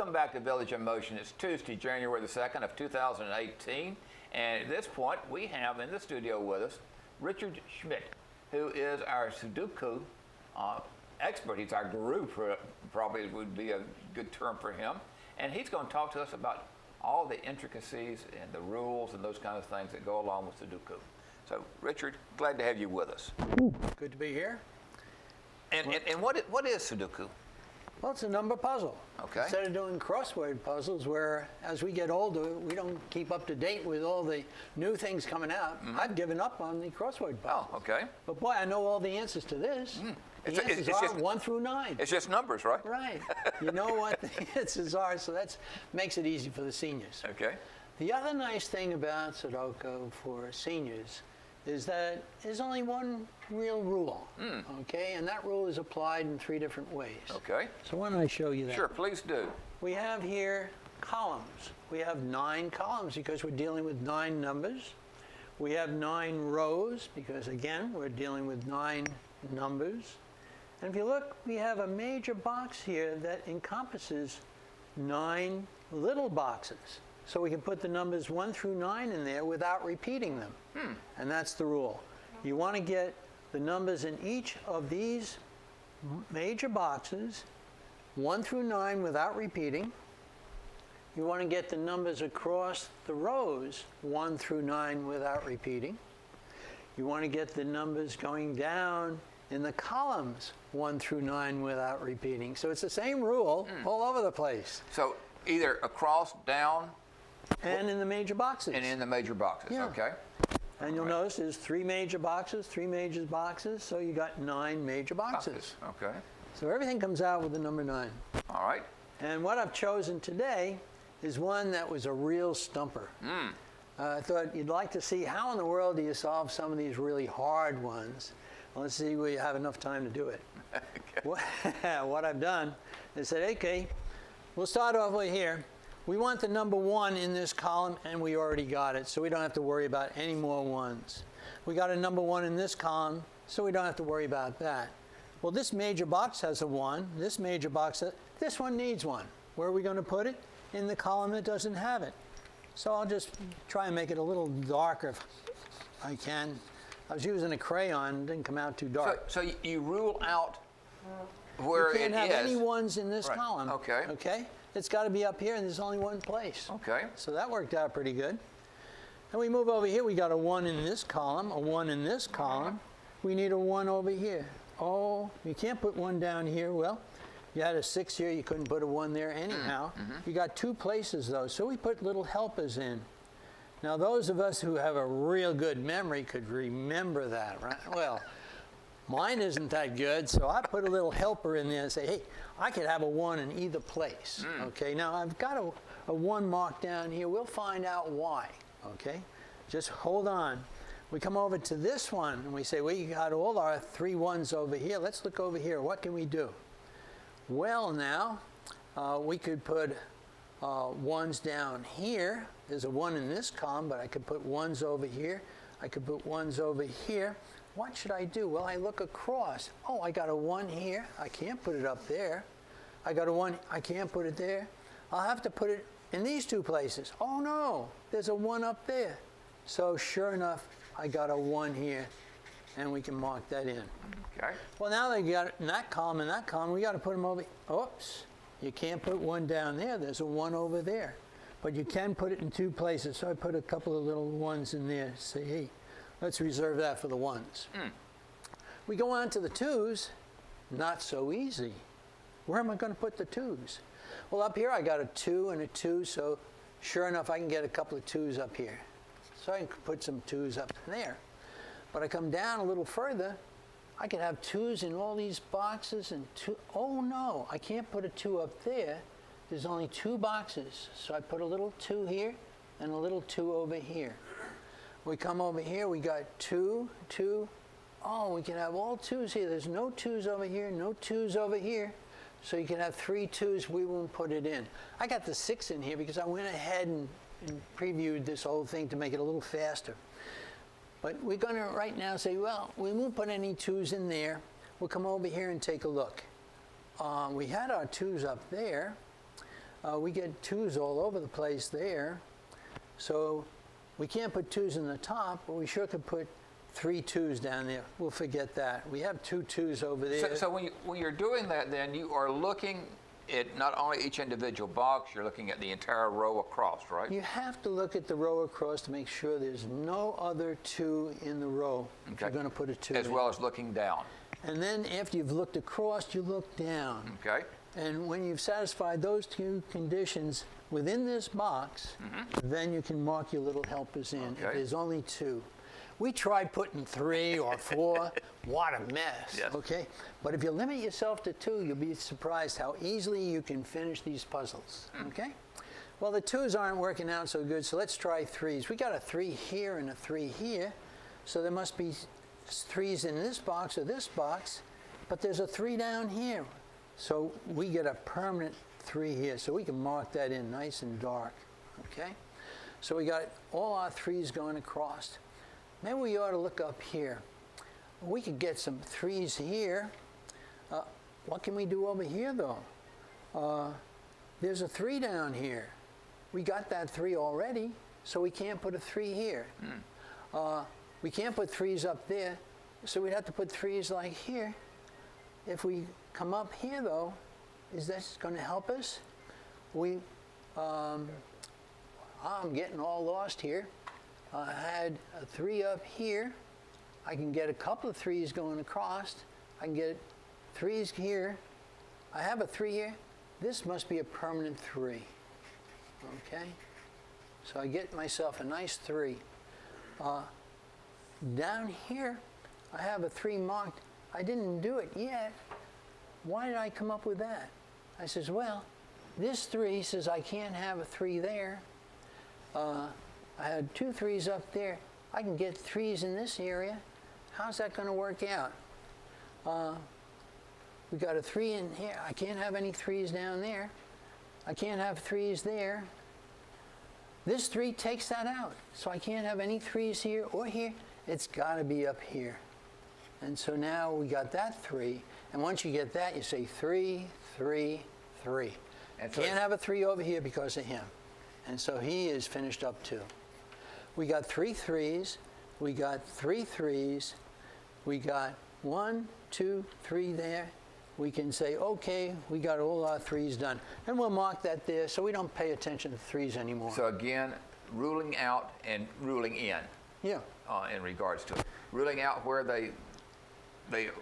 Welcome back to Village in Motion. It's Tuesday, January the 2nd of 2018. And at this point, we have in the studio with us Richard Schmidt, who is our Suduko expert. He's our guru, probably would be a good term for him. And he's going to talk to us about all the intricacies and the rules and those kind of things that go along with Sudoku. So, Richard, glad to have you with us. Good to be here. And what is Sudoku? Well, it's a number puzzle. Okay. Instead of doing crossword puzzles where, as we get older, we don't keep up to date with all the new things coming out, I've given up on the crossword puzzle. Oh, okay. But boy, I know all the answers to this. The answers are just 1 through 9. It's just numbers, right? Right. You know what the answers are, so that makes it easy for the seniors. Okay. The other nice thing about Sudoku for seniors is that there's only one real rule, okay? And that rule is applied in 3 different ways. Okay. So why don't I show you that? Sure, please do. We have here columns. We have 9 columns because we're dealing with 9 numbers. We have 9 rows because, again, we're dealing with 9 numbers. And if you look, we have a major box here that encompasses 9 little boxes. So we can put the numbers 1 through 9 in there without repeating them. And that's the rule. You want to get the numbers in each of these major boxes 1 through 9 without repeating. You want to get the numbers across the rows 1 through 9 without repeating. You want to get the numbers going down in the columns 1 through 9 without repeating. So it's the same rule all over the place. So either across, down, and in the major boxes. and in the major boxes. Yeah. Okay. And you'll notice there's 3 major boxes, 3 major boxes, so you got 9 major boxes. Okay. So everything comes out with the number 9. All right. And what I've chosen today is one that was a real stumper. I thought you'd like to see how in the world do you solve some of these really hard ones. Well, let's see if we have enough time to do it. Okay. What I've done is said, okay, we'll start off with here. We want the number 1 in this column, and we already got it, so we don't have to worry about any more 1s. We got a number 1 in this column, so we don't have to worry about that. Well, this major box has a 1. This major box, this one needs 1. Where are we going to put it? In the column that doesn't have it. So I'll just try and make it a little darker if I can. I was using a crayon, it didn't come out too dark. So you rule out where it is. You can't have any 1s in this column. Okay. Okay? It's got to be up here, and there's only one place. Okay. So that worked out pretty good. And we move over here. We got a 1 in this column, a 1 in this column. We need a 1 over here. Oh, you can't put 1 down here. Well, you had a 6 here. You couldn't put a 1 there anyhow. You got 2 places, though. So we put little helpers in. Now, those of us who have a real good memory could remember that, right? Well, mine isn't that good, so I put a little helper in there and say, hey, I could have a 1 in either place. Okay, now I've got a 1 marked down here. We'll find out why, okay? Just hold on. We come over to this one, and we say, we got all our 3 1s over here. Let's look over here. What can we do? Well, now, we could put 1s down here. There's a 1 in this column, but I could put 1s over here. I could put 1s over here. What should I do? Well, I look across. Oh, I got a 1 here. I can't put it up there. I got a 1. I can't put it there. I'll have to put it in these 2 places. Oh, no. There's a 1 up there. So sure enough, I got a 1 here, and we can mark that in. Okay. Well, now that you got it in that column and that column, we got to put them over. Oops. You can't put 1 down there. There's a 1 over there. But you can put it in 2 places. So I put a couple of little 1s in there. Say, hey, let's reserve that for the 1s. We go on to the 2s. Not so easy. Where am I going to put the 2s? Well, up here I got a 2 and a 2, so sure enough I can get a couple of 2s up here. So I can put some 2s up there. But I come down a little further, I could have 2s in all these boxes and 2. Oh no, I can't put a 2 up there. There's only 2 boxes. So I put a little 2 here and a little 2 over here. We come over here, we got 2, 2. Oh, we can have all 2s here. There's no 2s over here, no 2s over here. So you can have 3 2s, we won't put it in. I got the 6 in here because I went ahead and previewed this whole thing to make it a little faster. But we're going to right now say, well, we won't put any 2s in there. We'll come over here and take a look. We had our 2s up there. we get 2s all over the place there. So we can't put 2s in the top, but we sure could put 3 2s down there. We'll forget that. We have 2 2s over there. So when you're doing that, then you are looking at not only each individual box, you're looking at the entire row across, right? You have to look at the row across to make sure there's no other 2 in the row if you're going to put a 2 As in. well as looking down. And then after you've looked across, you look down. Okay. And when you've satisfied those 2 conditions within this box, then you can mark your little helpers in. If Okay. there's only 2. We tried putting 3 or 4. What a mess, Yes. okay? But if you limit yourself to 2, you'll be surprised how easily you can finish these puzzles, okay? Well, the 2s aren't working out so good, so let's try 3s. We got a 3 here and a 3 here, so there must be 3s in this box or this box, but there's a 3 down here. So we get a permanent 3 here, so we can mark that in nice and dark, okay? So we got all our 3s going across. Maybe we ought to look up here. We could get some 3s here. What can we do over here, though? There's a 3 down here. We got that 3 already, so we can't put a 3 here. We can't put 3s up there, so we'd have to put 3s like here. If we come up here, though, is this going to help us? I'm getting all lost here. I had a 3 up here. I can get a couple of 3s going across. I can get 3s here. I have a 3 here. This must be a permanent 3. Okay? So I get myself a nice 3. Down here, I have a 3 marked. I didn't do it yet. Why did I come up with that? I says, well, this 3 says I can't have a 3 there. I had 2 3s up there. I can get 3s in this area. How's that going to work out? We got a 3 in here. I can't have any 3s down there. I can't have 3s there. This 3 takes that out. So I can't have any 3s here or here. It's got to be up here. And so now we got that 3. And once you get that, you say 3, 3, 3. And can't have a 3 over here because of him. And so he is finished up too. We got 3 3s. We got 3 3s. We got 1, 2, 3 there. We can say, okay, we got all our 3s done. And we'll mark that there so we don't pay attention to 3s anymore. So again, ruling out and ruling in. Yeah. In regards to it. Ruling out where they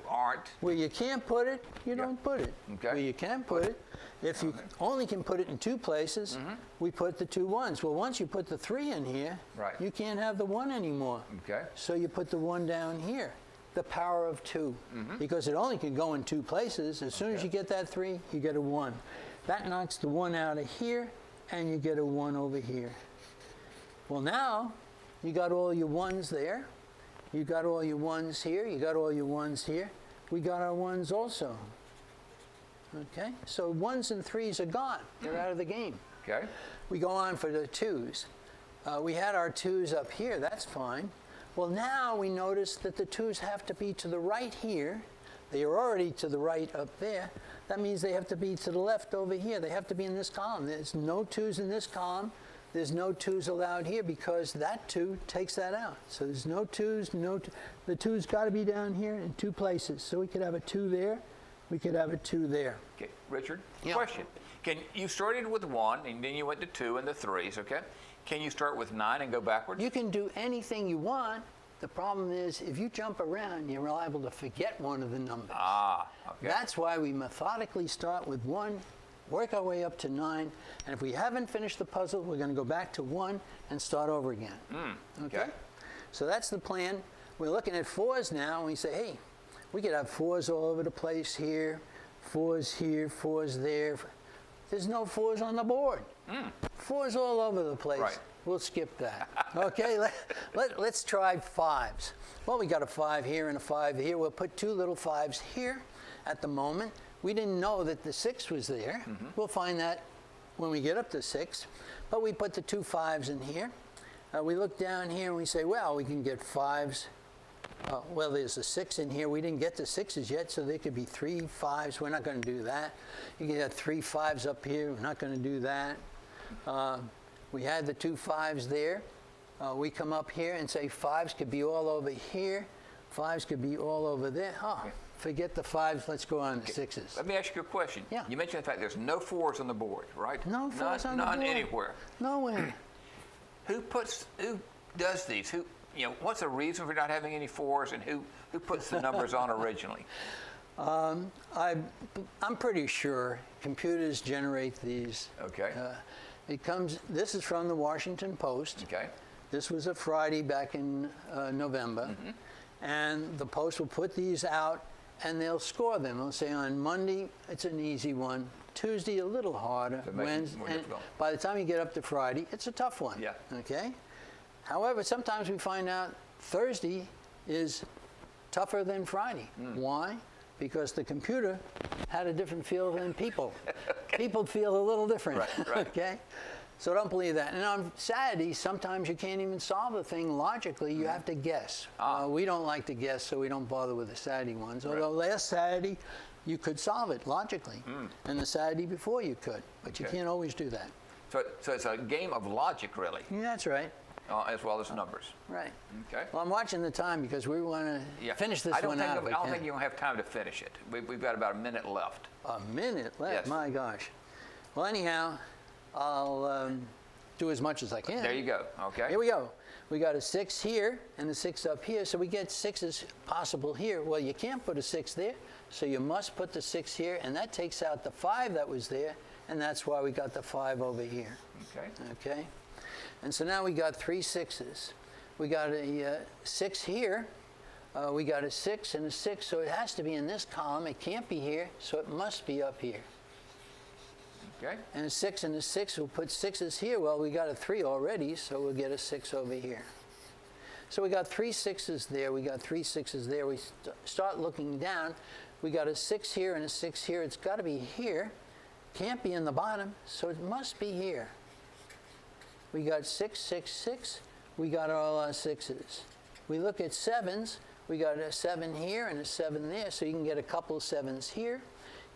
aren't. Where you can't put it, you don't put it. Okay. Where you can put it, if you only can put it in 2 places, we put the 2 1s. Well, once you put the 3 in here, Right. you can't have the 1 anymore. Okay. So you put the 1 down here. The power of 2. Because it only can go in 2 places. As soon as you get that 3, you get a 1. That knocks the 1 out of here, and you get a 1 over here. Well, now, you got all your 1s there. You got all your 1s here. You got all your 1s here. We got our 1s also. Okay? So 1s and 3s are gone. They're out of the game. Okay. We go on for the 2s. We had our 2s up here. That's fine. Well, now we notice that the 2s have to be to the right here. They are already to the right up there. That means they have to be to the left over here. They have to be in this column. There's no 2s in this column. There's no 2s allowed here because that 2 takes that out. So there's no 2s, the 2's got to be down here in 2 places. So we could have a 2 there. We could have a 2 there. Okay, Richard, Yeah. question. You started with 1, and then you went to 2 and the 3s, okay? Can you start with 9 and go backwards? You can do anything you want. The problem is, if you jump around, you're liable to forget one of the numbers. Ah, okay. That's why we methodically start with 1, work our way up to 9, and if we haven't finished the puzzle, we're going to go back to 1 and start over again. Okay. So that's the plan. We're looking at 4s now, and we say, hey, we could have 4s all over the place here, 4s here, 4s there. There's no 4s on the board. 4s all over the place. Right. We'll skip that. Okay, let's try 5s. Well, we got a 5 here and a 5 here. We'll put 2 little 5s here at the moment. We didn't know that the 6 was there. We'll find that when we get up to 6. But we put the 2 5s in here. We look down here and we say, well, we can get 5s Well, there's a 6 in here. We didn't get the 6s yet, so there could be 3 5s. We're not going to do that. You can have 3 5s up here. We're not going to do that. We had the 2 5s there. We come up here and say 5s could be all over here. 5s could be all over there. Oh, forget the 5s. Let's go on to 6s. Let me ask you a question. Yeah. You mentioned the fact there's no 4s on the board, right? No 4s on the board. None anywhere. Nowhere. Who does these? What's the reason for not having any 4s, and who puts the numbers on originally? I'm pretty sure computers generate these. Okay. This is from the Washington Post. Okay. This was a Friday back in November. And the Post will put these out and they'll score them. They'll say on Monday, it's an easy one. Tuesday, a little harder. Wednesday, and by the time you get up to Friday, it's a tough one. Yeah. Okay? However, sometimes we find out Thursday is tougher than Friday. Why? Because the computer had a different feel than people. Okay. People feel a little different. Right. Okay? So don't believe that. And on Saturday, sometimes you can't even solve the thing logically. You have to guess. We don't like to guess, so we don't bother with the Saturday ones. Although last Saturday, you could solve it logically. And the Saturday before you could. But you can't always do that. So it's a game of logic, really. Yeah, that's right. As well as numbers. Right. Okay. Well, I'm watching the time because we want to finish this one out. I don't think you'll have time to finish it. We've got about a minute left. A minute left? Yes. My gosh. Well, anyhow, I'll do as much as I can. There you go. Okay. Here we go. We got a 6 here and a 6 up here, so we get 6s possible here. Well, you can't put a 6 there, so you must put the 6 here, and that takes out the 5 that was there, and that's why we got the 5 over here. Okay. Okay. And so now we got 3 6s. We got a 6 here. We got a 6 and a 6, so it has to be in this column. It can't be here, so it must be up here. Okay. And a 6 and a 6, we'll put 6s here. Well, we got a 3 already, so we'll get a 6 over here. So we got 3 6s there. We got 3 6s there. We start looking down. We got a 6 here and a 6 here. It's got to be here. Can't be in the bottom, so it must be here. We got 6 6 6. We got all our 6s. We look at 7s. We got a 7 here and a 7 there, so you can get a couple of 7s here.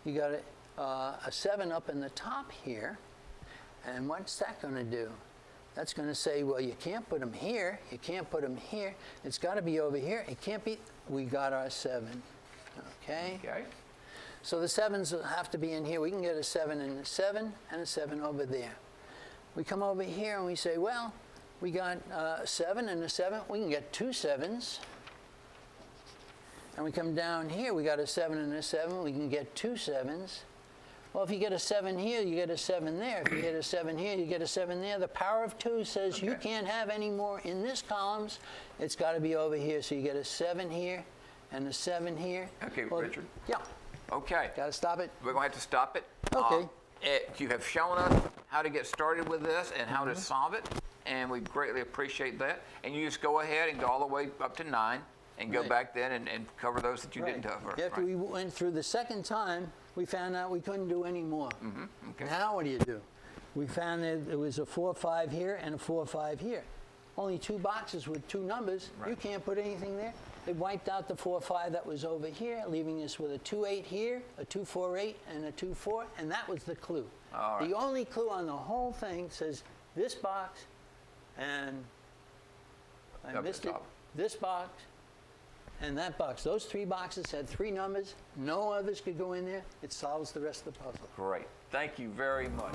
You got a 7 up in the top here. And what's that going to do? That's going to say, well, you can't put them here. You can't put them here. It's got to be over here. It can't be. We got our 7. Okay? Okay. So the 7s will have to be in here. We can get a 7 and a 7 and a 7 over there. We come over here and we say, well, we got a 7 and a 7. We can get 2 7s. And we come down here, we got a 7 and a 7. We can get 2 7s. Well, if you get a 7 here, you get a 7 there. If you get a 7 here, you get a 7 there. The power of 2 says you can't have any more in this columns. It's got to be over here. So you get a 7 here and a 7 here. Okay, well, Richard. Yeah. Okay. Got to stop it? We're going to have to stop it. Okay. You have shown us how to get started with this and how to solve it, and we greatly appreciate that. And you just go ahead and go all the way up to 9 and go back then and cover those that you didn't cover. After we went through the second time, we found out we couldn't do any more. Okay. Now what do you do? We found that there was a 4 5 here and a 4 5 here. Only 2 boxes with 2 numbers. You can't put anything there. It wiped out the 4 5 that was over here, leaving us with a 2 8 here, a 2 4 8, and a 2 4, and that was the clue. All right. The only clue on the whole thing says this box, and I missed it. This box and that box. Those 3 boxes had 3 numbers. No others could go in there. It solves the rest of the puzzle. Great. Thank you very much.